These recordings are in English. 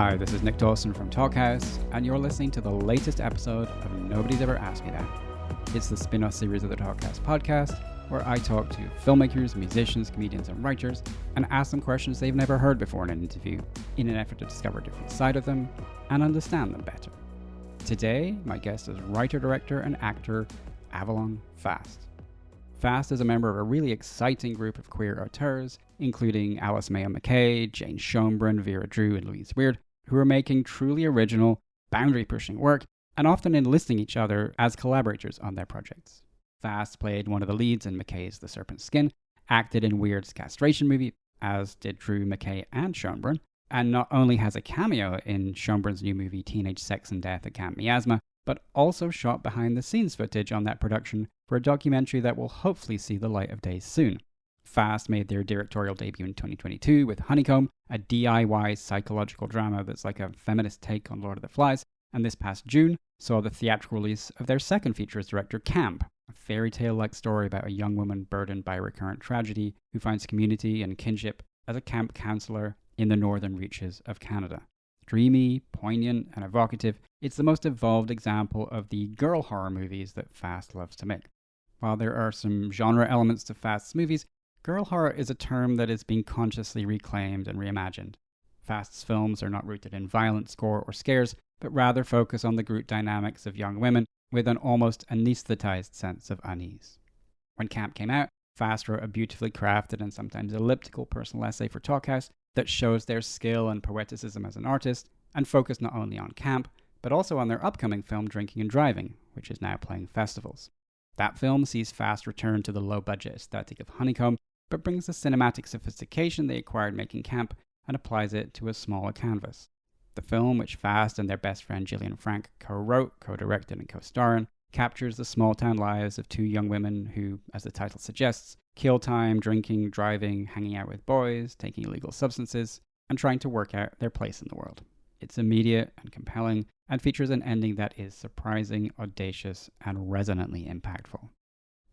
Hi, this is Nick Dawson from Talkhouse, and you're listening to the latest episode of Nobody's Ever Asked Me That. It's the spin-off series of the Talkhouse podcast, where I talk to filmmakers, musicians, comedians, and writers, and ask them questions they've never heard before in an interview, in an effort to discover a different side of them and understand them better. Today, my guest is writer, director, and actor Avalon Fast. Fast is a member of a really exciting group of queer auteurs, including Alice Mayo McKay, Jane Schoenbrunn, Vera Drew, and Louise Weird, who are making truly original, boundary-pushing work and often enlisting each other as collaborators on their projects. Fast played one of the leads in McKay's The Serpent's Skin, acted in Weird's castration movie, as did Drew, McKay, and Schoenbrunn, and not only has a cameo in Schoenbrunn's new movie Teenage Sex and Death at Camp Miasma, but also shot behind-the-scenes footage on that production for a documentary that will hopefully see the light of day soon. Fast made their directorial debut in 2022 with Honeycomb, a DIY psychological drama that's like a feminist take on Lord of the Flies, and this past June saw the theatrical release of their second feature as director, Camp, a fairy-tale-like story about a young woman burdened by recurrent tragedy who finds community and kinship as a camp counselor in the northern reaches of Canada. Dreamy, poignant, and evocative, it's the most evolved example of the girl horror movies that Fast loves to make. While there are some genre elements to Fast's movies, girl horror is a term that is being consciously reclaimed and reimagined. Fast's films are not rooted in violence, gore, or scares, but rather focus on the group dynamics of young women with an almost anesthetized sense of unease. When Camp came out, Fast wrote a beautifully crafted and sometimes elliptical personal essay for Talkhouse that shows their skill and poeticism as an artist, and focused not only on Camp, but also on their upcoming film Drinking and Driving, which is now playing festivals. That film sees Fast return to the low-budget aesthetic of Honeycomb, but brings the cinematic sophistication they acquired making Camp and applies it to a smaller canvas. The film, which Fast and their best friend Gillian Frank co-wrote, co-directed, and co-star in, captures the small-town lives of two young women who, as the title suggests, kill time drinking, driving, hanging out with boys, taking illegal substances, and trying to work out their place in the world. It's immediate and compelling, and features an ending that is surprising, audacious, and resonantly impactful.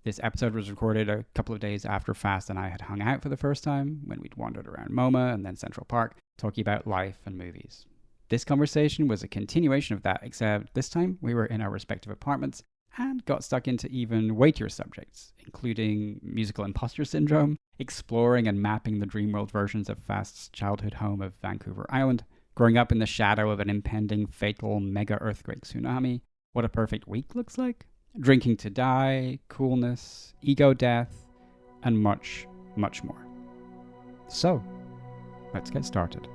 This episode was recorded a couple of days after Fast and I had hung out for the first time, when we'd wandered around MoMA and then Central Park, talking about life and movies. This conversation was a continuation of that, except this time we were in our respective apartments and got stuck into even weightier subjects, including musical imposter syndrome, exploring and mapping the dreamworld versions of Fast's childhood home of Vancouver Island, growing up in the shadow of an impending fatal mega-earthquake tsunami, what a perfect week looks like, drinking to die, coolness, ego death, and much, much more. So, let's get started.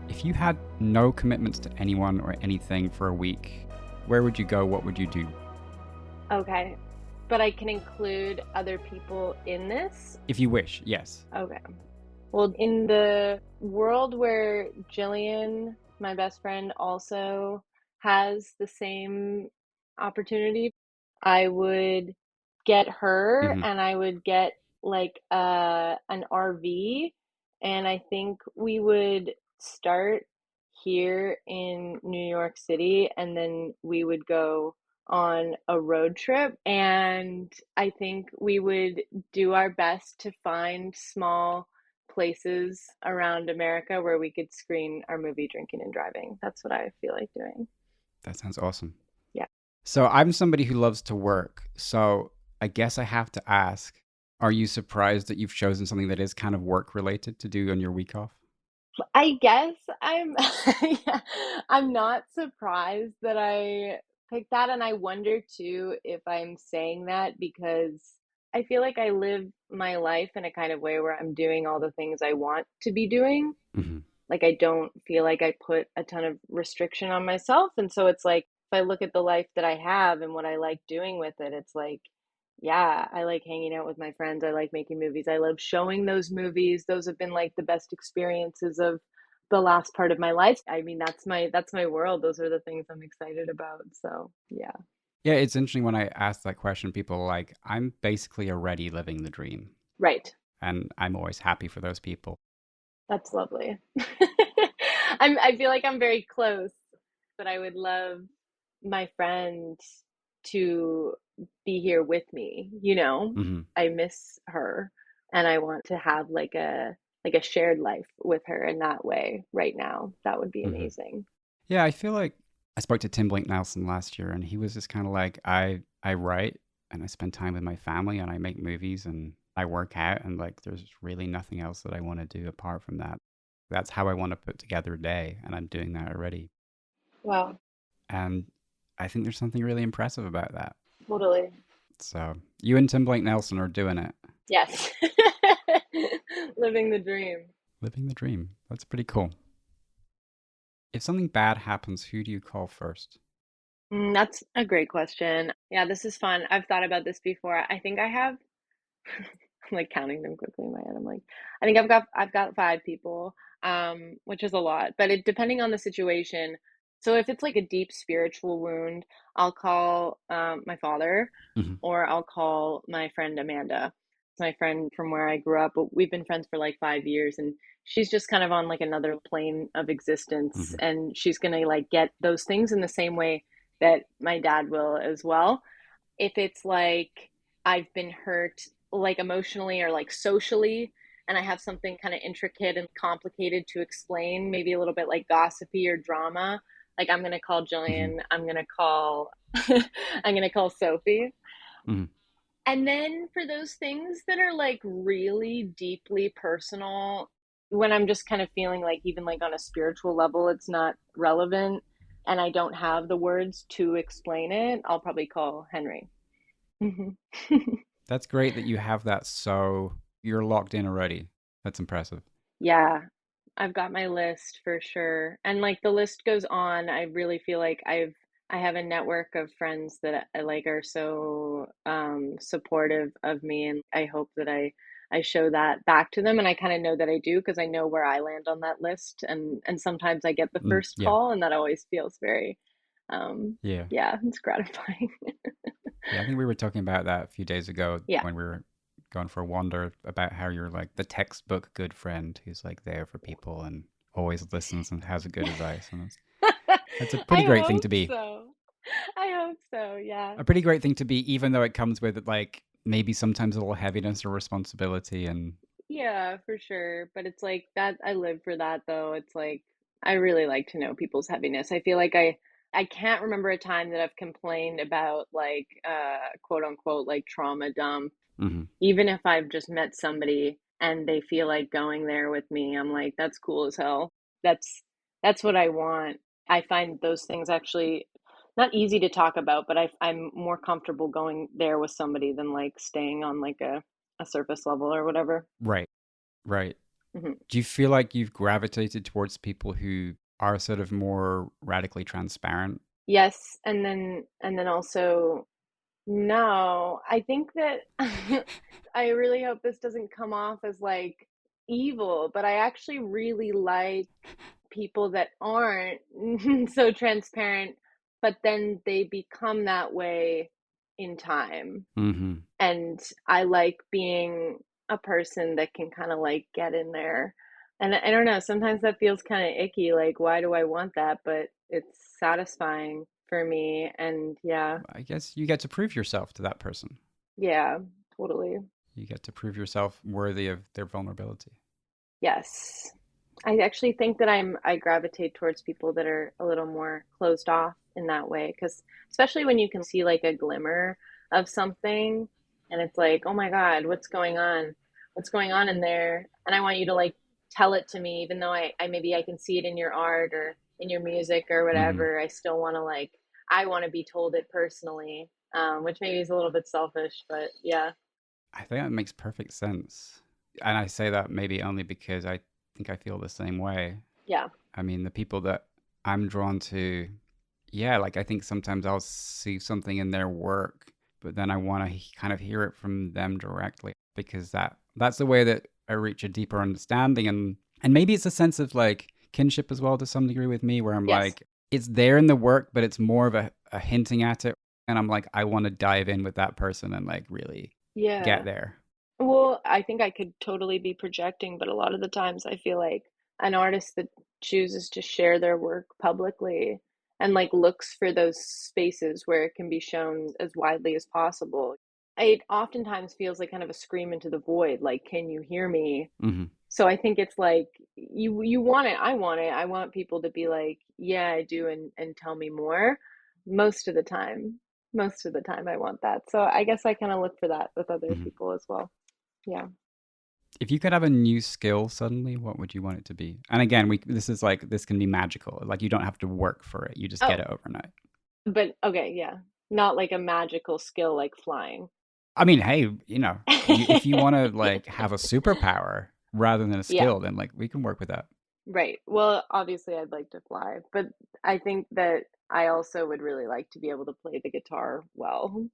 If you had no commitments to anyone or anything for a week, where would you go? What would you do? Okay, but I can include other people in this? If you wish, yes. Okay. Well, in the world where Jillian, my best friend, also has the same opportunity, I would get her and I would get like an RV, and I think we would start here in New York City and then we would go on a road trip, and I think we would do our best to find small places around America where we could screen our movie Drinking and Driving. That's what I feel like doing. That sounds awesome. Yeah. So I'm somebody who loves to work, so I guess I have to ask, are you surprised that you've chosen something that is kind of work related to do on your week off? I guess I'm yeah, I'm not surprised that I picked that, and I wonder too if I'm saying that because I feel like I live my life in a kind of way where I'm doing all the things I want to be doing. Mm-hmm. Like I don't feel like I put a ton of restriction on myself, and so it's like if I look at the life that I have and what I like doing with it, it's like yeah, I like hanging out with my friends. I like making movies. I love showing those movies. Those have been like the best experiences of the last part of my life. I mean, that's my world. Those are the things I'm excited about. So, yeah. Yeah, it's interesting when I ask that question, people are like, I'm basically already living the dream. Right. And I'm always happy for those people. That's lovely. I feel like I'm very close, but I would love my friend to be here with me, you know? Hmm. I miss her and I want to have like a shared life with her in that way right now. That would be Hmm. amazing. Yeah, I feel like I spoke to Tim Blake Nelson last year, and he was just kind of like, I write and I spend time with my family, and I make movies and I work out, and like, there's really nothing else that I want to do apart from that. That's how I want to put together a day, and I'm doing that already. Wow, And I think there's something really impressive about that. totally. So you and Tim Blake Nelson are doing it, Yes. Living the dream. living the dream. That's pretty cool. If something bad happens, who do you call first? That's a great question. Yeah, this is fun. I've thought about this before. I think I have I'm like counting them quickly in my head. I'm like, I think I've got 5 people, which is a lot, but it depending on the situation. So if it's like a deep spiritual wound, I'll call my father, Hmm. or I'll call my friend Amanda. It's my friend from where I grew up, but we've been friends for like 5 years, and she's just kind of on like another plane of existence, Hmm. and she's gonna like get those things in the same way that my dad will as well. If it's like I've been hurt like emotionally or like socially, and I have something kind of intricate and complicated to explain, maybe a little bit like gossipy or drama, like I'm going to call Hmm. Jillian, I'm going to call I'm going to call Sophie. Hmm. And then for those things that are like really deeply personal, when I'm just kind of feeling like even like on a spiritual level it's not relevant and I don't have the words to explain it, I'll probably call Henry. Mhm. That's great that you have that, so you're locked in already. That's impressive. Yeah, I've got my list for sure. And like the list goes on. I really feel like I have a network of friends that I like are so supportive of me, and I hope that I show that back to them, and I kind of know that I do because I know where I land on that list, and sometimes I get the Mm, first yeah, call and that always feels very um yeah, yeah, it's gratifying. yeah. I think we were talking about that a few days ago Yeah. when we were going for a wander about how you're like the textbook good friend who's like there for people and always listens and has a good advice. And that's a pretty I great thing to hope be. so. I hope so. Yeah. A pretty great thing to be, even though it comes with like maybe sometimes a little heaviness or responsibility. And Yeah, for sure. But it's like that I live for that though. It's like I really like to know people's heaviness. I feel like I can't remember a time that I've complained about like quote unquote like trauma dump. hmm. Even if I've just met somebody and they feel like going there with me, I'm like that's cool as hell. That's that's what I want. I find those things actually not easy to talk about, but I'm more comfortable going there with somebody than like staying on like a surface level or whatever. Right, right. Mhm. Do you feel like you've gravitated towards people who are sort of more radically transparent? Yes, and then also no. I think that I really hope this doesn't come off as like evil, but I actually really like people that aren't so transparent, but then they become that way in time. Hmm. And I like being a person that can kind of like get in there. And I don't know, sometimes that feels kind of icky, like why do I want that? But it's satisfying for me. And yeah, I guess you get to prove yourself to that person. yeah, totally. You get to prove yourself worthy of their vulnerability. Yes. I actually think that I gravitate towards people that are a little more closed off in that way, because especially when you can see like a glimmer of something and it's like, oh my God, what's going on? What's going on in there? And I want you to like tell it to me, even though I maybe I can see it in your art or in your music or Hmm. whatever. I still want to like I want to be told it personally, which maybe is a little bit selfish, but yeah, I think that makes perfect sense. And I say that maybe only because I think I feel the same way. yeah, I mean, the people that I'm drawn to, yeah, like I think sometimes I'll see something in their work, but then I want to kind of hear it from them directly because that's the way that I reach a deeper understanding, and maybe it's a sense of like kinship as well to some degree with me where I'm yes, like it's there in the work, but it's more of a hinting at it, and I'm like I want to dive in with that person and like really get yeah. there. Well, I think I could totally be projecting, but a lot of the times I feel like an artist that chooses to share their work publicly and like looks for those spaces where it can be shown as widely as possible. It oftentimes feels like kind of a scream into the void, like, can you hear me? Hmm. So I think it's like you want it. I want it. I want people to be like, yeah, I do, and tell me more. Most of the time, most of the time, I want that. So I guess I kind of look for that with other Hmm. people as well. Yeah. If you could have a new skill suddenly, what would you want it to be? And again, this is like this can be magical. Like you don't have to work for it; you just get Oh, it overnight. but okay, yeah, not like a magical skill like flying. I mean, hey, if you want to like have a superpower rather than a Yeah. skill, then like we can work with that. Right. Well, obviously, I'd like to fly, but I think that I also would really like to be able to play the guitar well,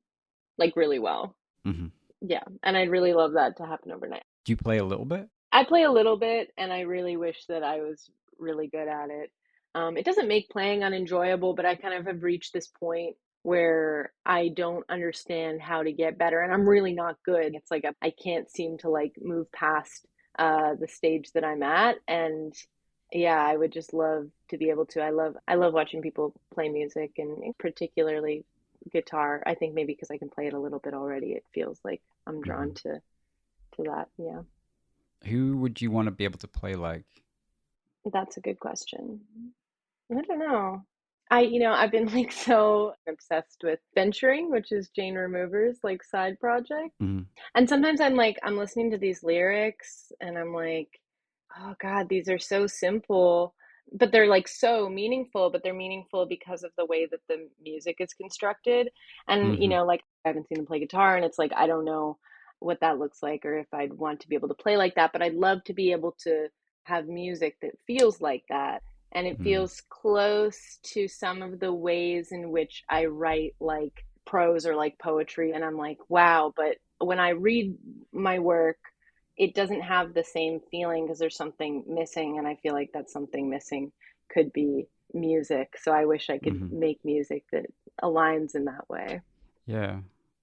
like really well. Hmm. Yeah. And I'd really love that to happen overnight. Do you play a little bit? I play a little bit, and I really wish that I was really good at it. It doesn't make playing unenjoyable, but I kind of have reached this point where I don't understand how to get better, and I'm really not good. It's like I can't seem to like move past the stage that I'm at, and yeah, I would just love to be able to. I love watching people play music, and particularly guitar. I think maybe because I can play it a little bit already, it feels like I'm drawn Hmm. to that. Yeah. Who would you want to be able to play like? That's a good question. I don't know. I've been like so obsessed with venturing, which is Jane Remover's like side project. Hmm. And sometimes I'm listening to these lyrics and I'm like, oh God, these are so simple, but they're like so meaningful, but they're meaningful because of the way that the music is constructed. And, Hmm. like I haven't seen them play guitar and it's like, I don't know what that looks like or if I'd want to be able to play like that, but I'd love to be able to have music that feels like that. And it Hmm. feels close to some of the ways in which I write like prose or like poetry. And I'm like, wow, but when I read my work, it doesn't have the same feeling because there's something missing. And I feel like that something missing could be music. So I wish I could Hmm. make music that aligns in that way. Yeah,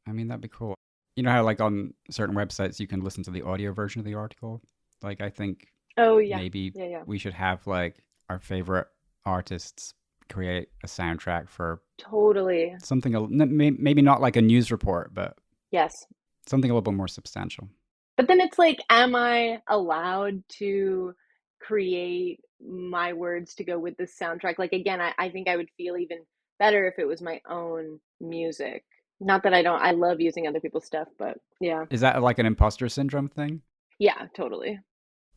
I mean that'd be cool. You know how like on certain websites you can listen to the audio version of the article? Like I think Oh, yeah. maybe Yeah, yeah. we should have like our favorite artists create a soundtrack for Totally. something maybe not like a news report, but Yes. something a little bit more substantial. But then it's like, am I allowed to create my words to go with this soundtrack? Like, again, I think I would feel even better if it was my own music. Not that I love using other people's stuff, but yeah. Is that like an imposter syndrome thing? Yeah, totally.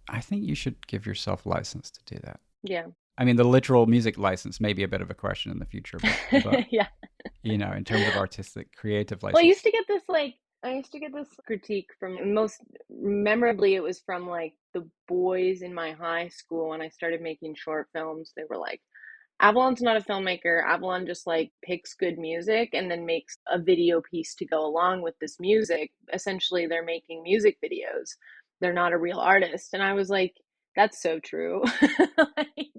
I think you should give yourself license to do that. Yeah. I mean, the literal music license may be a bit of a question in the future, but Yeah. in terms of artistic, creative Well, license. I used to get this critique from most memorably it was from like the boys in my high school when I started making short films. They were like, Avalon's not a filmmaker. Avalon just like picks good music and then makes a video piece to go along with this music. Essentially, they're making music videos. They're not a real artist. And I was like, that's so true. Like,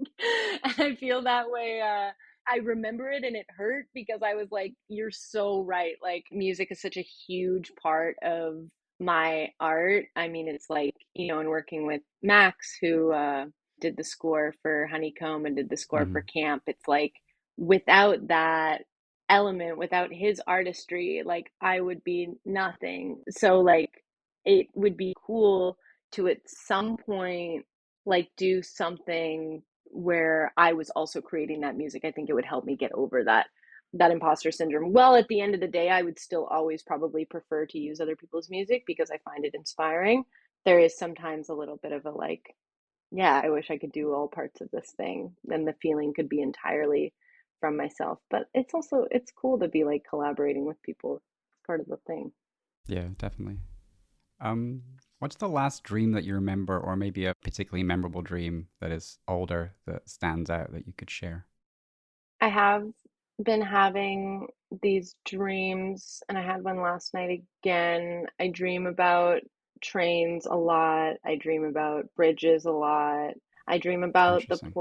and I feel that way. I remember it and it hurt because I was like, you're so right. Like, music is such a huge part of my art. I mean, it's like, in working with Max, who did the score for Honeycomb and did the score for Hmm. Camp. It's like without that element, without his artistry, like I would be nothing. So like it would be cool to at some point like do something where I was also creating that music. I think it would help me get over that imposter syndrome. Well, at the end of the day, I would still always probably prefer to use other people's music because I find it inspiring. There is sometimes a little bit of a like, yeah, I wish I could do all parts of this thing. Then the feeling could be entirely from myself. But it's cool to be like collaborating with people. It's part of the thing. Yeah, definitely. Um, what's the last dream that you remember, or maybe a particularly memorable dream that is older that stands out that you could share? I have been having these dreams, and I had one last night again. I dream about trains a lot. I dream about bridges a lot. I dream about the Interesting.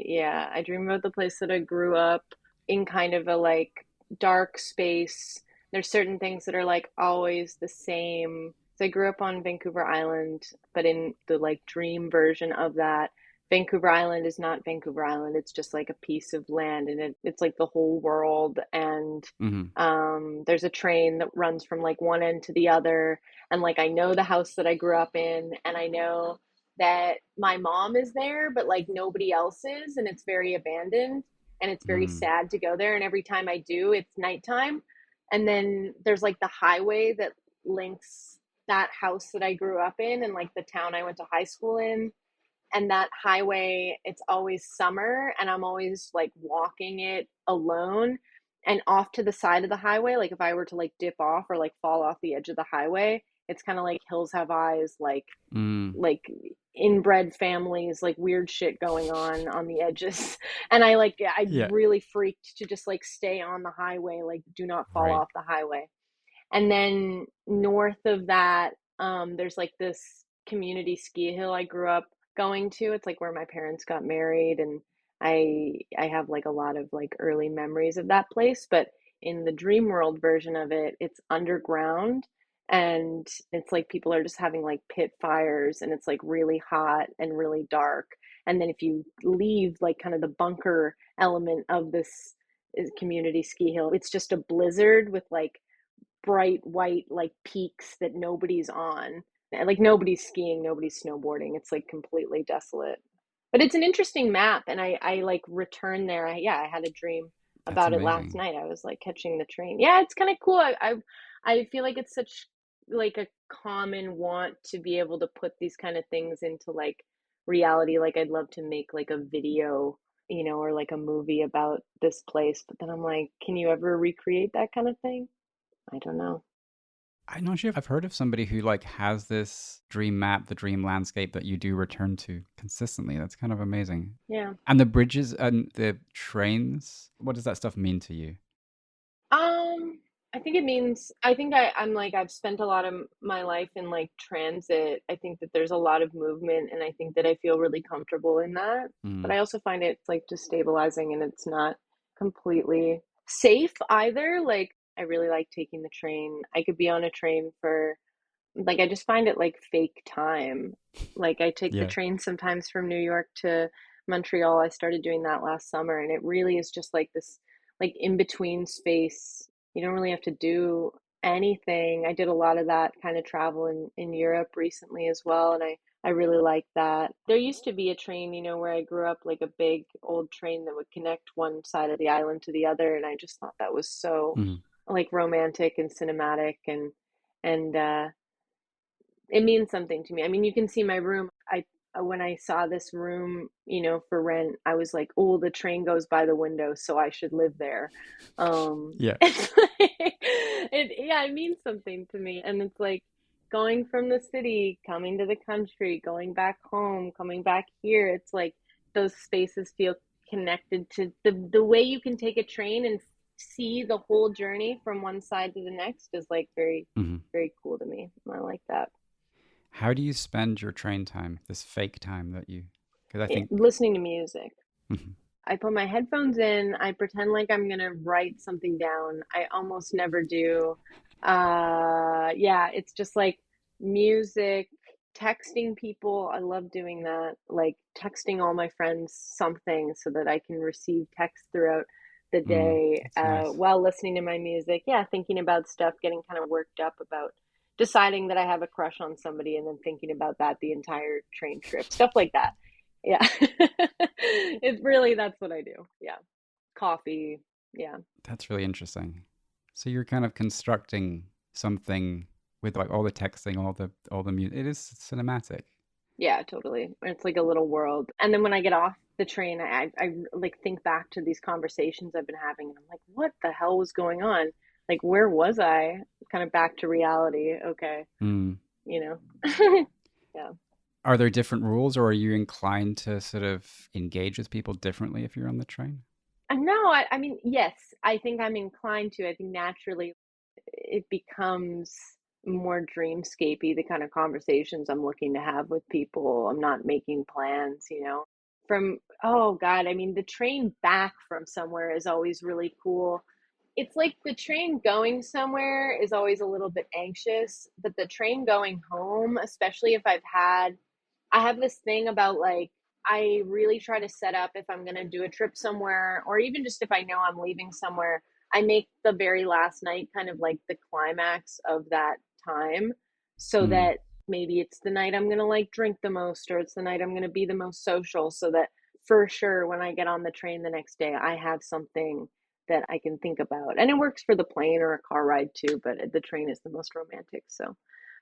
yeah, I dream about the place that I grew up in kind of a like dark space. There's certain things that are like always the same. So I grew up on Vancouver Island, but in the like dream version of that, Vancouver Island is not Vancouver Island. It's just like a piece of land, and it's like the whole world. And Hmm. there's a train that runs from like one end to the other. And like I know the house that I grew up in, and I know that my mom is there, but like nobody else is, and it's very abandoned, and it's very Mm. sad to go there. And every time I do, it's nighttime. And then there's like the highway that links that house that I grew up in and like the town I went to high school in, and that highway, it's always summer, and I'm always like walking it alone. And off to the side of the highway, like if I were to like dip off or like fall off the edge of the highway, it's kind of like hills have eyes, Mm. like inbred families, like weird shit going on the edges. And I Yeah. really freaked to just like stay on the highway, like do not fall Right. off the highway. And then north of that, there's like this community ski hill I grew up going to. It's like where my parents got married, and I have like a lot of like early memories of that place. But in the dream world version of it, it's underground, and it's like people are just having like pit fires, and it's like really hot and really dark. And then if you leave like kind of the bunker element of this community ski hill, it's just a blizzard with like bright white like peaks that nobody's on. And like nobody's skiing, nobody's snowboarding. It's like completely desolate. But it's an interesting map, and I like returned there. I had a dream That's about it last amazing. night. I was like catching the train. Yeah, it's kind of cool. I feel like it's such like a common want to be able to put these kind of things into like reality. Like I'd love to make like a video, or like a movie about this place. But then I'm like, can you ever recreate that kind of thing? I don't know. I'm not sure if I've heard of somebody who like has this dream map, the dream landscape that you do return to consistently. That's kind of amazing. Yeah. And the bridges and the trains, what does that stuff mean to you? I think it means I think I'm like I've spent a lot of my life in like transit. I think that there's a lot of movement, and I think that I feel really comfortable in that. But Mm. I also find it's like destabilizing, and it's not completely safe either. Like I really like taking the train. I could be on a train for like I just find it like fake time. Like I take the Yeah. train sometimes from New York to Montreal. I started doing that last summer, and it really is just like this like in between space. You don't really have to do anything. I did a lot of that kind of travel in Europe recently as well, and I really like that. There used to be a train, where I grew up, like a big old train that would connect one side of the island to the other, and I just thought that was so Mm. like romantic and cinematic, and it means something to me. I mean, you can see my room. I When I saw this room, for rent, I was like, "Oh, the train goes by the window, so I should live there." Yeah. It's like, yeah, it means something to me, and it's like going from the city, coming to the country, going back home, coming back here. It's like those spaces feel connected to the way you can take a train and see the whole journey from one side to the next is like very, Hmm. very cool to me. I like that. How do you spend your train time, this fake time that you, because I think, Listening to music. mhm. I put my headphones in. I pretend like I'm gonna write something down. I almost never do. Yeah, it's just like music, texting people. I love doing that. Like texting all my friends something so that I can receive text throughout the day That's nice. while listening to my music. Yeah, thinking about stuff, getting kind of worked up about deciding that I have a crush on somebody, and then thinking about that the entire train trip. Stuff like that. Yeah. It's really that's what I do. Yeah. Coffee. Yeah. That's really interesting. So you're kind of constructing something with like all the texting, all the music. It is cinematic. Yeah, totally. It's like a little world. And then when I get off the train, I like think back to these conversations I've been having, and I'm like, what the hell was going on? Like, where was I? Kind of back to reality. Okay. Mm. You know? Yeah. Are there different rules, or are you inclined to sort of engage with people differently if you're on the train? No, I mean, yes, I think I'm inclined to. I think naturally it becomes more dreamscapey, the kind of conversations I'm looking to have with people. I'm not making plans. Oh God, I mean, the train back from somewhere is always really cool. It's like the train going somewhere is always a little bit anxious, but the train going home, especially if I have this thing about like, I really try to set up if I'm going to do a trip somewhere, or even just if I know I'm leaving somewhere, I make the very last night kind of like the climax of that time so Mm. that maybe it's the night I'm going to like drink the most, or it's the night I'm going to be the most social, so that for sure when I get on the train the next day, I have something that I can think about. And it works for the plane or a car ride too, but the train is the most romantic. So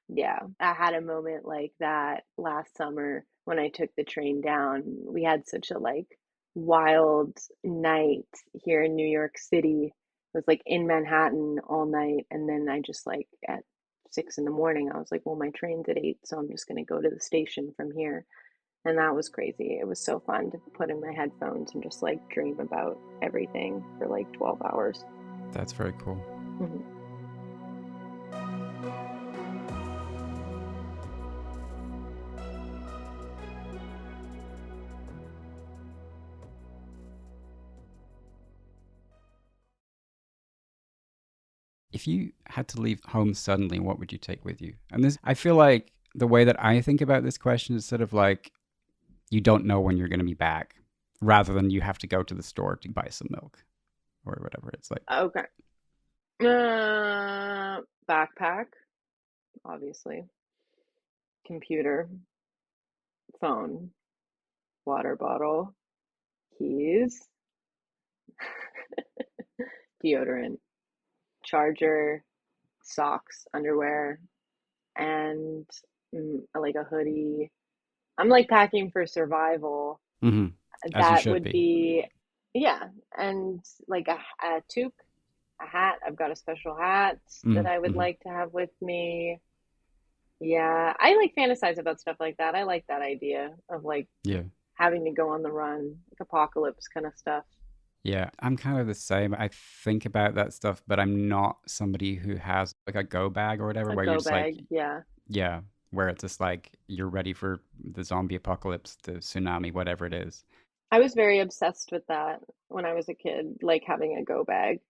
yeah, I had a moment like that last summer when I took the train down. We had such a like wild night here in New York City. It was like in Manhattan all night, and then I just like at 6 in the morning, I was like, well, my train's at 8, so I'm just gonna go to the station from here. And that was crazy. It was so fun to put in my headphones and just like dream about everything for like 12 hours. That's very cool. Mhm. If you had to leave home suddenly, what would you take with you? And this, I feel like the way that I think about this question is sort of like you don't know when you're going to be back, rather than you have to go to the store to buy some milk or whatever. It's like, Okay. Backpack, obviously. Computer, phone, water bottle, keys, deodorant, charger, socks, underwear, and like a hoodie. I'm like packing for survival. mhm, as you That should would be. be, yeah, and like a toque, a hat. I've got a special hat that Mm, I would mhm. like to have with me. Yeah, I like fantasize about stuff like that. I like that idea of like Yeah. having to go on the run, like apocalypse kind of stuff. Yeah, I'm kind of the same. I think about that stuff, but I'm not somebody who has like a go bag or whatever, A where you're go just like, bag, yeah. yeah, where it's just like you're ready for the zombie apocalypse, the tsunami, whatever it is. I was very obsessed with that when I was a kid, like having a go bag,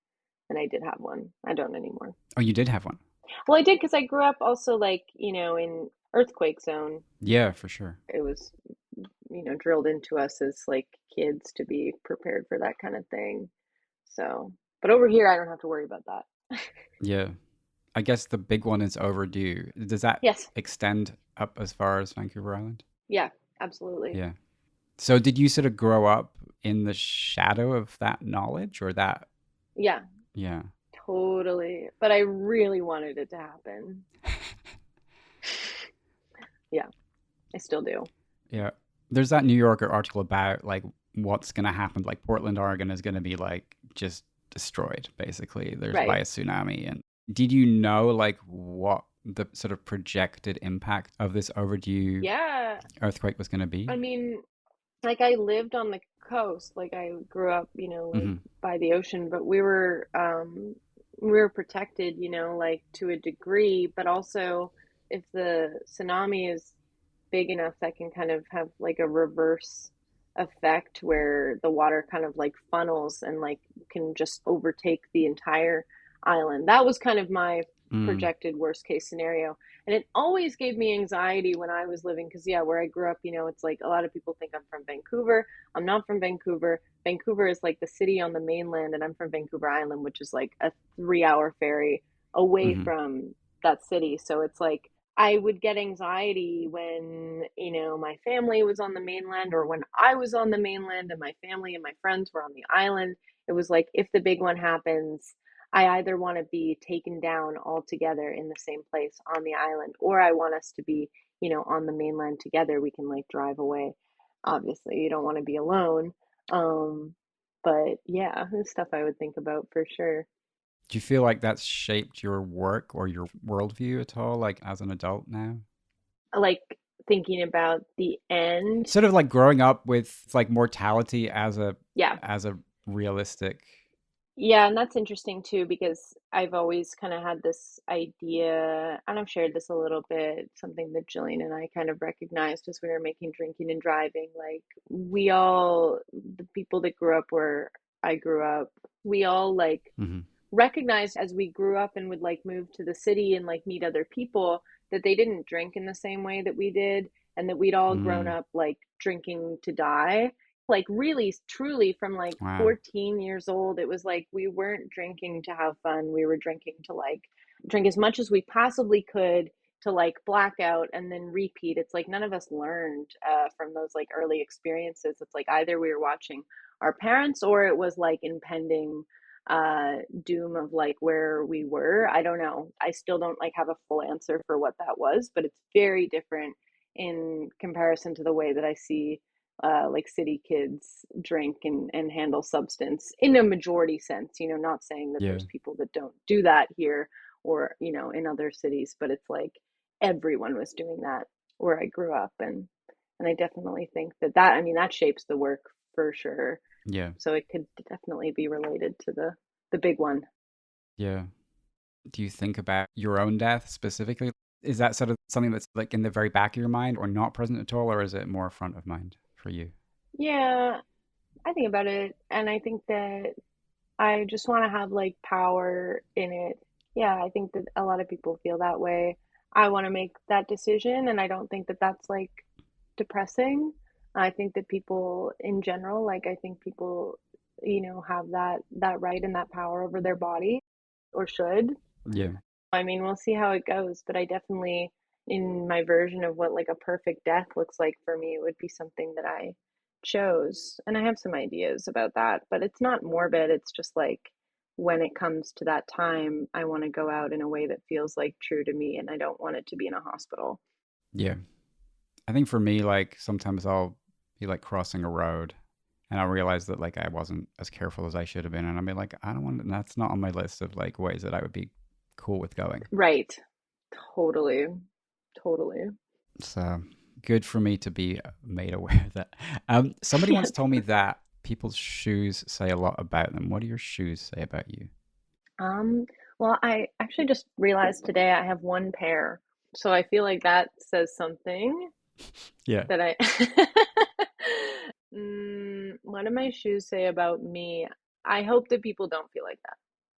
and I did have one. I don't anymore. Oh, you did have one. Well, I did because I grew up also like, in earthquake zone. Yeah, for sure. It was, drilled into us as like kids to be prepared for that kind of thing. So, but over here, I don't have to worry about that. Yeah. I guess the big one is overdue. Does that Yes. extend up as far as Vancouver Island? Yeah, absolutely. Yeah. So did you sort of grow up in the shadow of that knowledge or that? Yeah, Yeah. totally. But I really wanted it to happen. Yeah, I still do. Yeah. There's that New Yorker article about like what's going to happen. Like Portland, Oregon is going to be like just destroyed, basically. There's by Right. a tsunami. And did you know like what the sort of projected impact of this overdue Yeah. earthquake was going to be? I mean, like I lived on the coast, like I grew up, like Hmm. by the ocean, but we were protected, like to a degree, but also if the tsunami is big enough that can kind of have like a reverse effect where the water kind of like funnels and like can just overtake the entire island. That was kind of my Mm. projected worst case scenario. And it always gave me anxiety when I was living because, yeah, where I grew up, it's like a lot of people think I'm from Vancouver. I'm not from Vancouver. Vancouver is like the city on the mainland, and I'm from Vancouver Island, which is like a 3 hour ferry away Hmm. from that city. So it's like I would get anxiety when, my family was on the mainland or when I was on the mainland and my family and my friends were on the island. It was like if the big one happens, I either want to be taken down altogether in the same place on the island, or I want us to be, on the mainland together. We can like drive away. Obviously, you don't want to be alone. Um, but yeah, this stuff I would think about for sure. Do you feel like that's shaped your work or your worldview at all, like as an adult now? Like thinking about the end. Sort of like growing up with like mortality Yeah. as a realistic. Yeah, and that's interesting too because I've always kind of had this idea, and I've shared this a little bit, something that Jillian and I kind of recognized as we were making drinking and driving. Like, the people that grew up where I grew up, we all like Hmm. recognized as we grew up and would like move to the city and like meet other people that they didn't drink in the same way that we did. and that we'd all grown Mm. up like drinking to die. Like really, truly from like Wow. 14 years old, it was like we weren't drinking to have fun. We were drinking to like drink as much as we possibly could to like black out and then repeat. It's like none of us learned from those like early experiences. It's like either we were watching our parents or it was like impending doom of like where we were. I don't know. I still don't like have a full answer for what that was, but it's very different in comparison to the way that I see like city kids drink and handle substance in a majority sense, you know, not saying that Yeah. there's people that don't do that here or, you know, in other cities, but it's like everyone was doing that where I grew up. And I definitely think that I mean, that shapes the work for sure. Yeah. So it could definitely be related to the big one. Yeah. Do you think about your own death specifically? Is that sort of something that's like in the very back of your mind or not present at all, or is it more front of mind for you? Yeah, I think about it and I think that I just want to have like power in it. Yeah, I think that a lot of people feel that way. I want to make that decision, and I don't think that that's like depressing. I think that people in general, like I think people, you know, have that right and that power over their body or should. Yeah. I mean, we'll see how it goes, but I definitely, in my version of what like a perfect death looks like for me, it would be something that I chose. And I have some ideas about that, but it's not morbid. It's just like when it comes to that time, I want to go out in a way that feels like true to me, and I don't want it to be in a hospital. Yeah. I think for me, like sometimes I'll be like crossing a road and I'll realize that like I wasn't as careful as I should have been. And I'll be like, I don't want, that's not on my list of like ways that I would be cool with going. Right. Totally. Totally. So good for me to be made aware of that. Somebody Yeah. once told me that people's shoes say a lot about them. What do your shoes say about you? Um, well, I actually just realized today I have one pair. So I feel like that says something. Yeah. That I what do my shoes say about me? I hope that people don't feel like that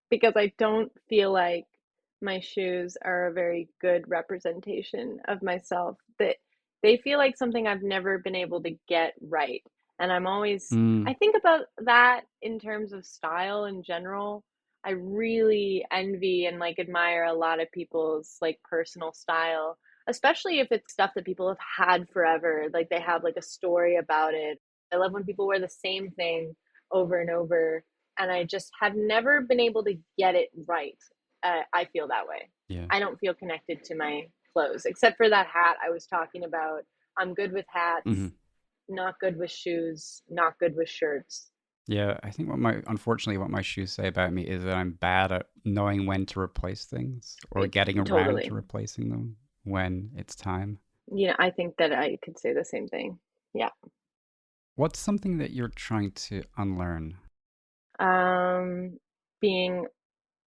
because I don't feel like my shoes are a very good representation of myself. That they feel like something I've never been able to get right. And I Mm, think about that in terms of style in general. I really envy and like admire a lot of people's like personal style, especially if it's stuff that people have had forever, like they have like a story about it. I love when people wear the same thing over and over, and I just have never been able to get it right. I feel that way. yeah. I don't feel connected to my clothes except for that hat I was talking about. I'm good with Hmm. hats, not good with shoes, not good with shirts. Yeah. I think unfortunately, what my shoes say about me is that I'm bad at knowing when to replace things or getting around Totally. to replacing them when it's time. You know, I think that I could say the same thing. Yeah. What's something that you're trying to unlearn? um Being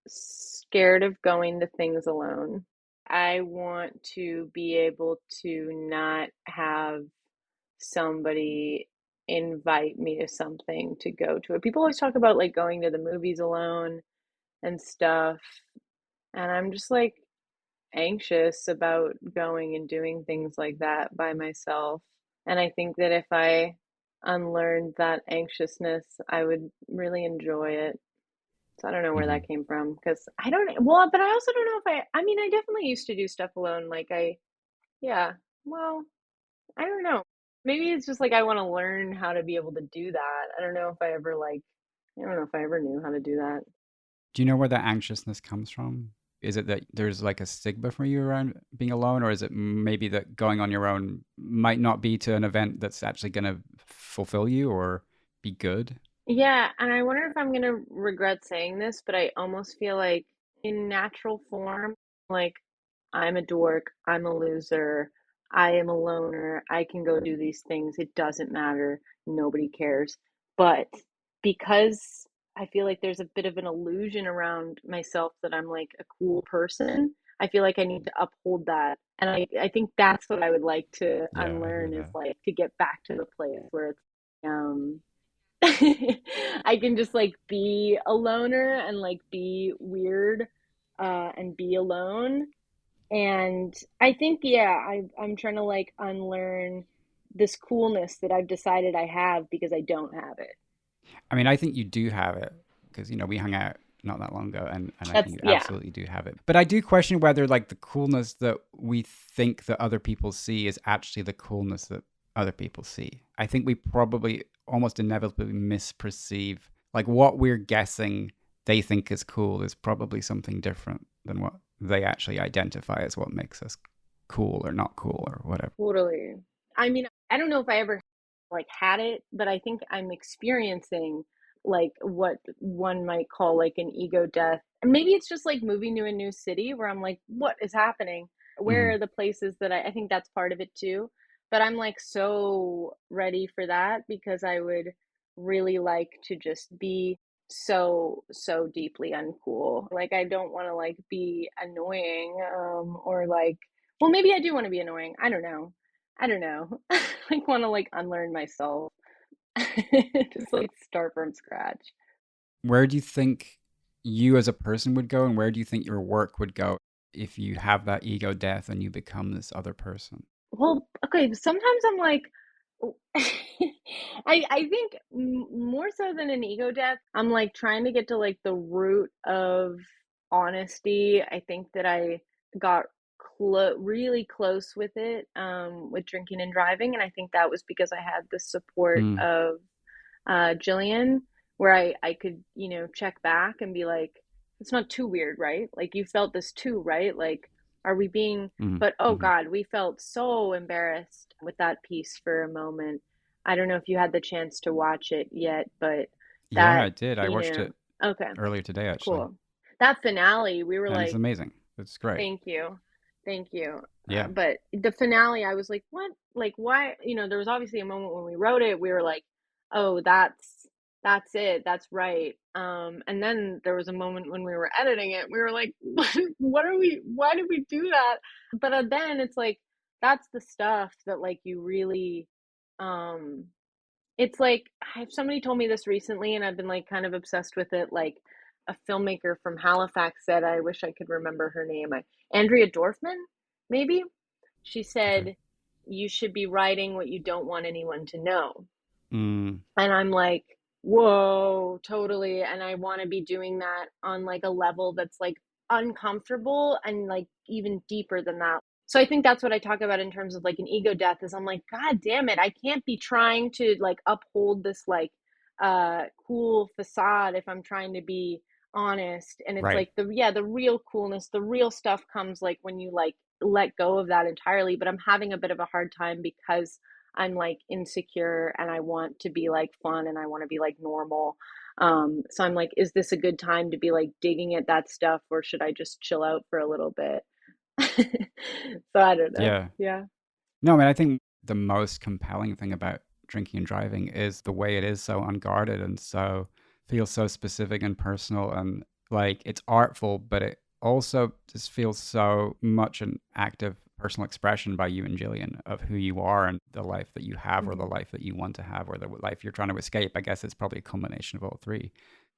scared of going to things alone. I want to be able to not have somebody invite me to something to go to it. People always talk about like going to the movies alone and stuff, and I'm just like anxious about going and doing things like that by myself. And I think that if I unlearned that anxiousness, I would really enjoy it. So I don't know where Hmm. that came from because I don't, well, but I also don't know if I mean, I definitely used to do stuff alone. Yeah, well, I don't know. Maybe it's just like I want to learn how to be able to do that. I don't know if I ever I don't know if I ever knew how to do that. Do you know where that anxiousness comes from? Is it that there's like a stigma for you around being alone, or is it maybe that going on your own might not be to an event that's actually going to fulfill you or be good? Yeah, and I wonder if I'm gonna regret saying this, but I almost feel like in natural form, like I'm a dork, I'm a loser, I am a loner, I can go do these things, it doesn't matter, nobody cares. But because I feel like there's a bit of an illusion around myself that I'm like a cool person, I feel like I need to uphold that. And I think that's what I would like to Yeah, I hear unlearn is that. like to get back to the place where it's I can just like be a loner and like be weird and be alone And I think, yeah, I'm trying to like unlearn this coolness that I've decided I have because I don't have it. I mean, I think you do have it because, we hung out not that long ago, and I That's, think you yeah, absolutely do have it. But I do question whether, like, the coolness that we think that other people see is actually the coolness that other people see. I think we probably almost inevitably misperceive, like, what we're guessing they think is cool is probably something different than what they actually identify as what makes us cool or not cool or whatever. totally. I mean, I don't know if I ever like had it, but I think I'm experiencing like what one might call like an ego death. And maybe it's just like moving to a new city where I'm like, what is happening? Where Mm, are the places that I think that's part of it too. But I'm like so ready for that because I would really like to just be so deeply uncool. Like I don't want to like be annoying or like well maybe I do want to be annoying. I don't know. I don't know. Like want to like unlearn myself. Just like start from scratch. where do you think you as a person would go, and where do you think your work would go if you have that ego death and you become this other person? Well, okay, sometimes I'm like I think more so than an ego death, I'm like trying to get to like the root of honesty. I think that I got really close with it with drinking and driving, and I think that was because I had the support Mm, of Jillian, where I could, check back and be like, it's not too weird, right? Like, you felt this too, right? Like, are we being, mm, but oh mm. God, we felt so embarrassed with that piece for a moment. I don't know if you had the chance to watch it yet, but Yeah, that, I did. I watched it okay, earlier today, actually, cool. That finale, we were and it's like, amazing. It's great. thank you. Thank you. Yeah. But the finale, I was like, what? Like, why? There was obviously a moment when we wrote it, we were like, oh, that's it. That's right. And then there was a moment when we were editing it, we were like, what are we, why did we do that? But then it's like, that's the stuff that like you really, um, it's like somebody told me this recently, and I've been like kind of obsessed with it. Like a filmmaker from Halifax said, I wish I could remember her name. Andrea Dorfman, maybe. She Okay. said, "You should be writing what you don't want anyone to know." Mm, And I'm like, whoa, totally. And I want to be doing that on like a level that's like uncomfortable and like even deeper than that. So I think that's what I talk about in terms of like an ego death is I'm like, God damn it, I can't be trying to like uphold this like cool facade if I'm trying to be honest. And it's right. like the real coolness, the real stuff comes like when you like let go of that entirely. But I'm having a bit of a hard time because I'm like insecure and I want to be like fun and I want to be like normal. So I'm like, is this a good time to be like digging at that stuff or should I just chill out for a little bit? So I don't know. Yeah. Yeah. No, I mean, I think the most compelling thing about drinking and driving is the way it is so unguarded and so feels so specific and personal, and like it's artful, but it also just feels so much an active personal expression by you and Jillian of who you are and the life that you have or the Hmm. life that you want to have or the life you're trying to escape. I guess it's probably a combination of all three.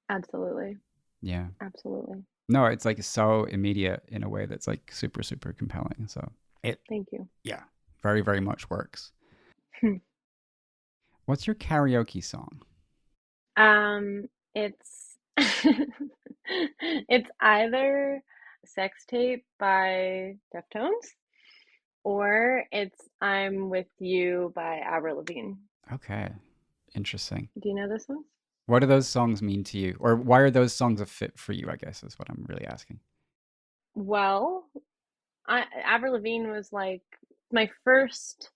Absolutely. Yeah. Absolutely. No, it's like so immediate in a way that's like super, super compelling. So it, Thank you. yeah, very, very much works. Hmm. What's your karaoke song? It's it's either Sex Tape by Deftones or it's I'm With You by Avril Lavigne. Okay, interesting. Do you know this one? What do those songs mean to you? Or why are those songs a fit for you, I guess, is what I'm really asking. Well, Avril Lavigne was like my first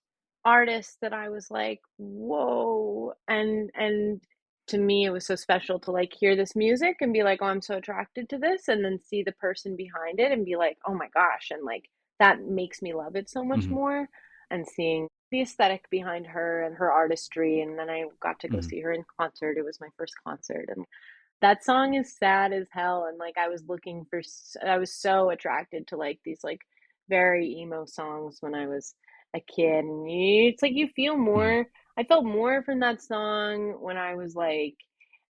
artist that I was like, whoa, and to me it was so special to like hear this music and be like, oh, I'm so attracted to this, and then see the person behind it and be like, oh my gosh, and like that makes me love it so much Hmm. more. And seeing the aesthetic behind her and her artistry, and then I got to go Hmm. see her in concert. It was my first concert, and that song is sad as hell. And like I was looking for I was so attracted to like these like very emo songs when I was a kid, and it's like you feel Hmm. more. I felt more from that song when I was like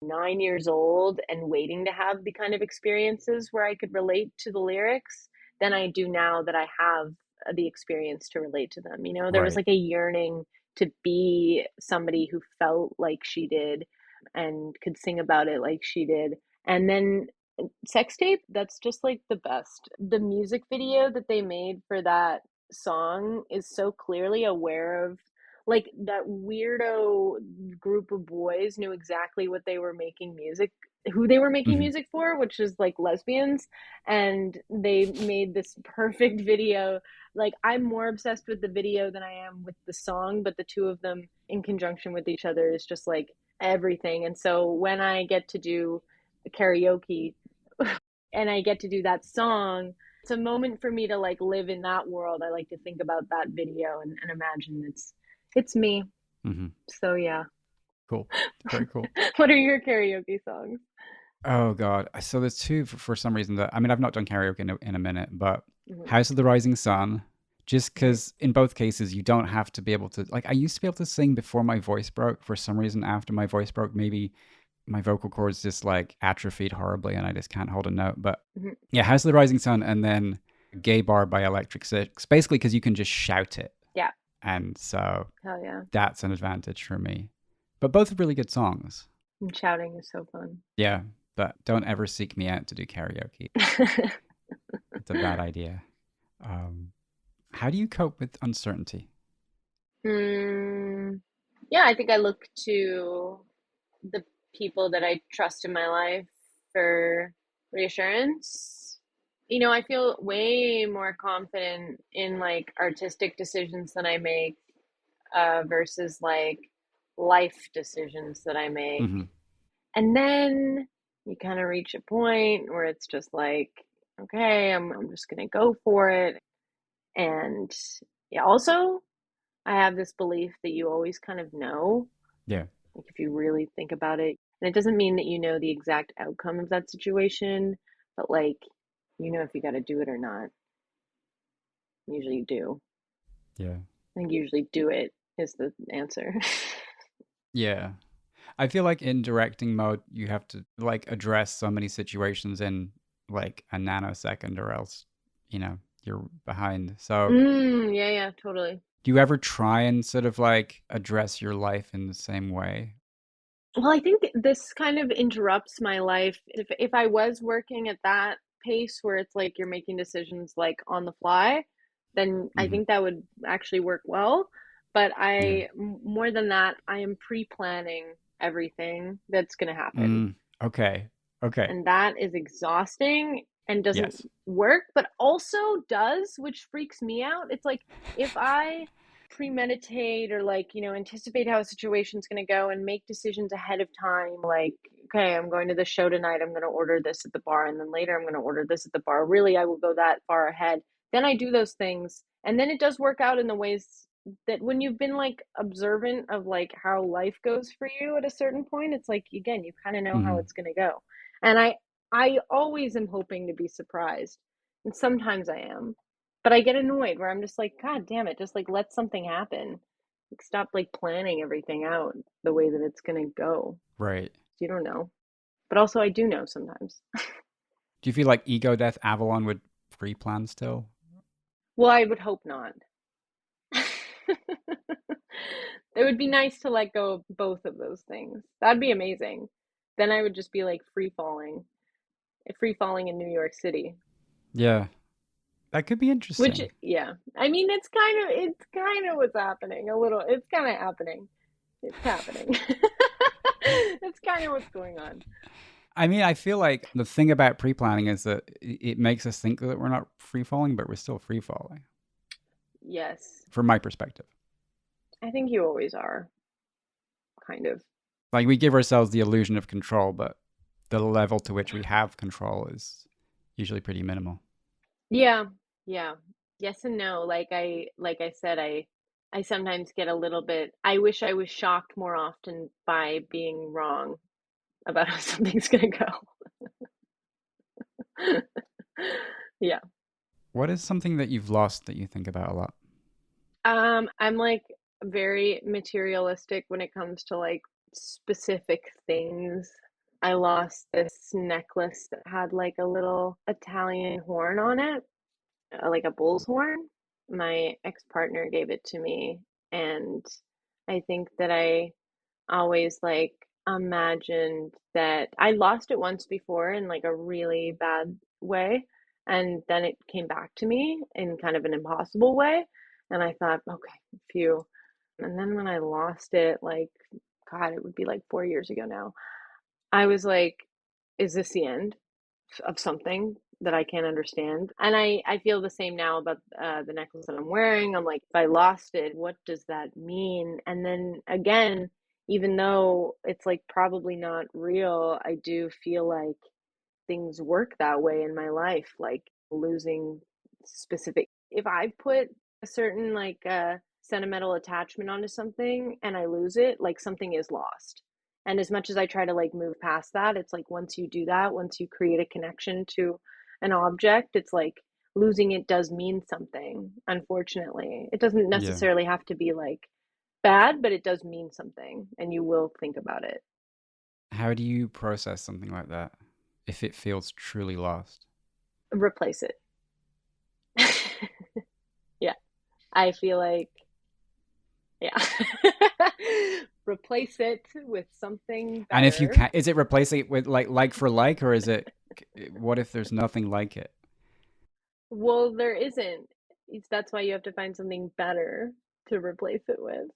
9 years old and waiting to have the kind of experiences where I could relate to the lyrics than I do now that I have the experience to relate to them. There was Right. like a yearning to be somebody who felt like she did and could sing about it like she did. And then sex tape, that's just like the best. The music video that they made for that song is so clearly aware of, like, that weirdo group of boys knew exactly what they were making music who they were making Hmm. music for, which is like lesbians, and they made this perfect video. Like, I'm more obsessed with the video than I am with the song, but the two of them in conjunction with each other is just like everything. And so when I get to do karaoke and I get to do that song, it's a moment for me to like live in that world. I like to think about that video and imagine it's me. Hmm. So yeah. Cool. Very cool. What are your karaoke songs? Oh God. So there's two for some reason that I mean I've not done karaoke in a minute, but Mm-hmm. House of the Rising Sun. Just Mm-hmm. because in both cases you don't have to be able to like I used to be able to sing before my voice broke. For some reason, after my voice broke, maybe my vocal cords just like atrophied horribly and I just can't hold a note. But Mm-hmm. yeah, House of the Rising Sun and then Gay Bar by Electric Six. Basically, because you can just shout it, Yeah. and so Hell yeah. that's an advantage for me. But both are really good songs. And shouting is so fun. Yeah, but don't ever seek me out to do karaoke. It's a bad idea. Um, how do you cope with uncertainty? mm, yeah, I think I look to the people that I trust in my life for reassurance. I feel way more confident in like artistic decisions that I make versus like life decisions that I make. Hmm. And then you kind of reach a point where it's just like, okay, I'm just gonna go for it. And yeah, also I have this belief that you always kind of know, Yeah, like if you really think about it. And it doesn't mean that you know the exact outcome of that situation, but like if you got to do it or not. Usually you do. yeah, I think usually do it is the answer. yeah. I feel like in directing mode, you have to like address so many situations in like a nanosecond, or else, you're behind. So, Yeah, yeah, totally. do you ever try and sort of like address your life in the same way? Well, I think this kind of interrupts my life. If I was working at that pace where it's like you're making decisions like on the fly, then I Hmm. think that would actually work well. But Yeah. more than that, I am pre-planning everything that's going to happen. Mm, okay. Okay. And that is exhausting and doesn't Yes. work, but also does, which freaks me out. It's like if I premeditate or like, anticipate how a situation's going to go and make decisions ahead of time, like, okay, I'm going to the show tonight, I'm going to order this at the bar, and then later I'm going to order this at the bar. Really, I will go that far ahead. Then I do those things, and then it does work out in the ways that when you've been like observant of like how life goes for you at a certain point, it's like again, you kind of know how Hmm. it's going to go. And I always am hoping to be surprised. And sometimes I am. But I get annoyed where I'm just like, God damn it, just like let something happen. Like stop like planning everything out the way that it's gonna go. Right. You don't know. But also I do know sometimes. Do you feel like Ego Death Avalon would pre-plan still? Well, I would hope not. It would be nice to let go of both of those things. That'd be amazing. Then I would just be like free falling in New York City. Yeah. That could be Which, interesting. yeah, I mean, it's kind of what's happening. A little, it's kind of happening. It's happening. That's kind of what's going on. I mean, I feel like the thing about pre-planning is that it makes us think that we're not free falling, but we're still free falling, Yes, from my perspective. I think you always are, kind of. Like we give ourselves the illusion of control, but the level to which we have control is usually pretty minimal. Yeah, yeah. Yes and no. Like I said, I sometimes get a little bit. I wish I was shocked more often by being wrong about how something's gonna go. Yeah. What is something that you've lost that you think about a lot? I'm like very materialistic when it comes to like specific things. I lost this necklace that had like a little Italian horn on it. like a bull's horn. My ex-partner gave it to me, and I think that I always like imagined that I lost it once before in like a really bad way, and then it came back to me in kind of an impossible way, and I thought, okay, phew. And then when I lost it, like, God, it would be like 4 years ago now, I was like, is this the end of something that I can't understand? And I feel the same now about the necklace that I'm wearing. I'm like, if I lost it, what does that mean? And then again, even though it's like probably not real, I do feel like things work that way in my life, like losing specific. If I put a certain like sentimental attachment onto something and I lose it, like something is lost. And as much as I try to like move past that, it's like once you do that, once you create a connection to an object, it's like losing it does mean something, unfortunately. It doesn't Yeah. necessarily have to be like bad, but it does mean something and you will think about it. How do you process something like that if it feels truly lost? Replace it. Yeah. I feel like, yeah. Replace it with something And if you better. can, is it replacing it with like for like, or is it, what if there's nothing like it? Well, there isn't. That's why you have to find something better to replace it with.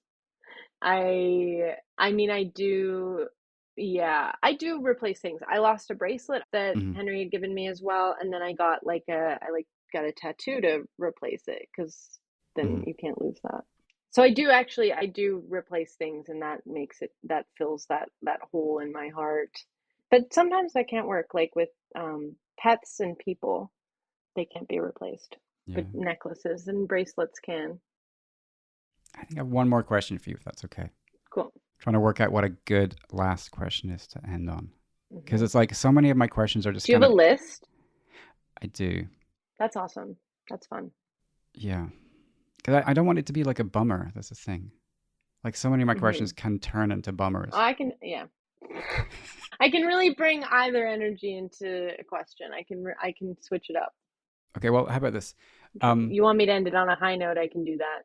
I mean, I do, yeah, I do replace things. I lost a bracelet that Hmm. Henry had given me as well, and then I like got a tattoo to replace it because then Hmm. you can't lose that. So I do actually, I do replace things, and that makes it, that fills that hole in my heart. But sometimes that can't work, like with pets and people, they can't be replaced. Yeah. But necklaces and bracelets can. I think I have one more question for you, if that's okay. Cool. Trying to work out what a good last question is to end on. Because Hmm. it's like so many of my questions are just Do you kind have of, a list? I do. That's awesome. That's fun. Yeah. Because I don't want it to be like a bummer. That's the thing. Like so many of my questions Hmm. can turn into bummers. I can, yeah. I can really bring either energy into a question. I can switch it up. Okay, well, how about this? Okay. Um, You want me to end it on a high note? I can do that.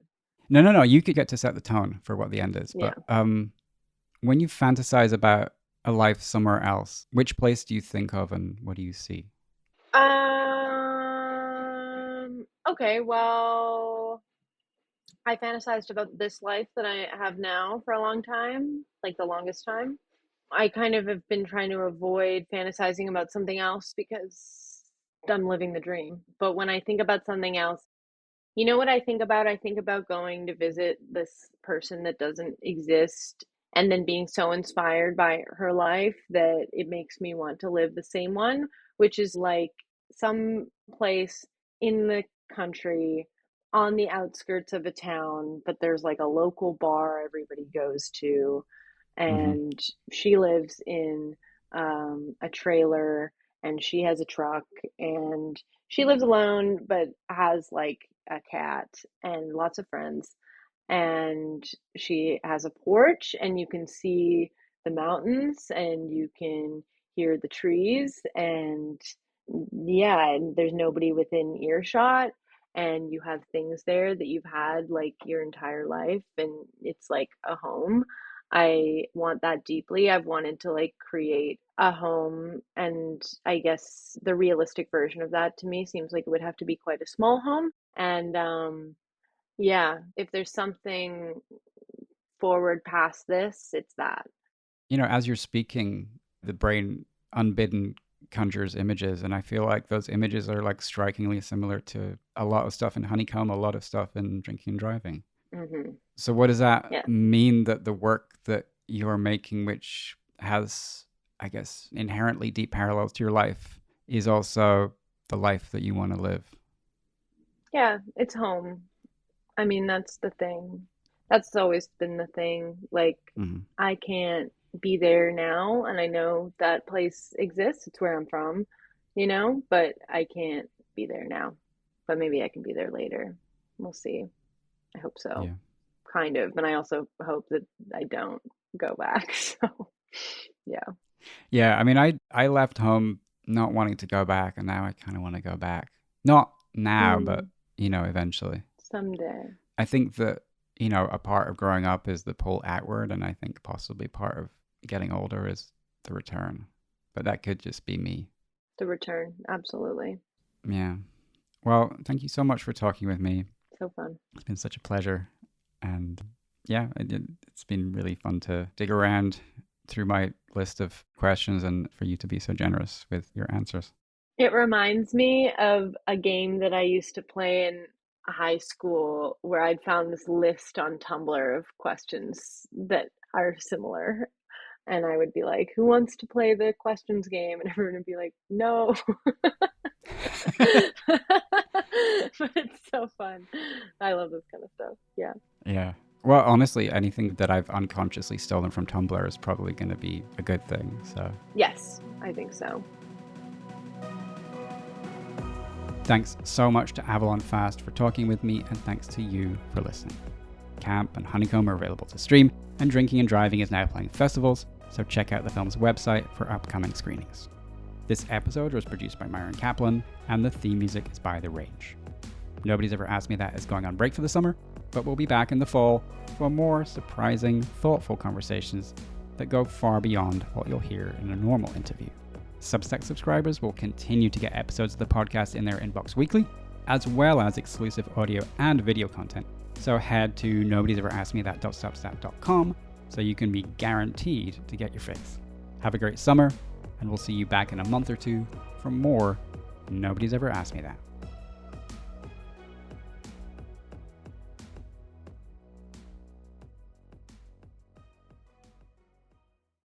no. You could get to set the tone for what the end is. Yeah. But when you fantasize about a life somewhere else, which place do you think of and what do you see? Okay, well, I fantasized about this life that I have now for a long time, like the longest time. I kind of have been trying to avoid fantasizing about something else because I'm living the dream. But when I think about something else, you know what I think about? I think about going to visit this person that doesn't exist and then being so inspired by her life that it makes me want to live the same one, which is like some place in the country on the outskirts of a town, but there's like a local bar everybody goes to, Hmm. and she lives in a trailer and she has a truck and she lives alone but has like a cat and lots of friends, and she has a porch and you can see the mountains and you can hear the trees, and yeah, and there's nobody within earshot, and you have things there that you've had like your entire life and it's like a home. I want that deeply. I've wanted to like create a home, and I guess the realistic version of that to me seems like it would have to be quite a small home. And yeah, if there's something forward past this, it's that. You know, as you're speaking, the brain unbidden conjures images. And I feel like those images are like strikingly similar to a lot of stuff in Honeycomb, a lot of stuff in Drinking and Driving. Hmm. So, what does that Yeah. mean that the work that you're making, which has, I guess, inherently deep parallels to your life, is also the life that you want to live? Yeah, it's home. I mean, that's the thing. That's always been the thing. Like, Hmm. I can't be there now, and I know that place exists. It's where I'm from, but I can't be there now. But maybe I can be there later. We'll see. I hope so. Yeah. Kind of. And I also hope that I don't go back. So, yeah. Yeah. I mean, I left home not wanting to go back, and now I kind of want to go back. Not now, but, eventually. Someday. I think that, a part of growing up is the pull outward, and I think possibly part of getting older is the return. But that could just be me. The return, absolutely. Yeah. Well, thank you so much for talking with me. So fun. It's been such a pleasure. And yeah, it's been really fun to dig around through my list of questions and for you to be so generous with your answers. It reminds me of a game that I used to play in high school where I'd found this list on Tumblr of questions that are similar. And I would be like, who wants to play the questions game? And everyone would be like, no. But it's so fun. I love this kind of stuff. Yeah. Yeah. Well, honestly, anything that I've unconsciously stolen from Tumblr is probably going to be a good thing. So Yes, I think so. Thanks so much to Avalon Fast for talking with me, and thanks to you for listening. Camp and Honeycomb are available to stream, and Drinking and Driving is now playing festivals, so check out the film's website for upcoming screenings. This episode was produced by Myron Kaplan, and the theme music is by The Rage. Nobody's Ever Asked Me That is going on break for the summer, but we'll be back in the fall for more surprising, thoughtful conversations that go far beyond what you'll hear in a normal interview. Substack subscribers will continue to get episodes of the podcast in their inbox weekly, as well as exclusive audio and video content. So head to nobody'sever-asked-me-that.substack.com so you can be guaranteed to get your fix. Have a great summer, and we'll see you back in a month or two for more Nobody's Ever Asked Me That.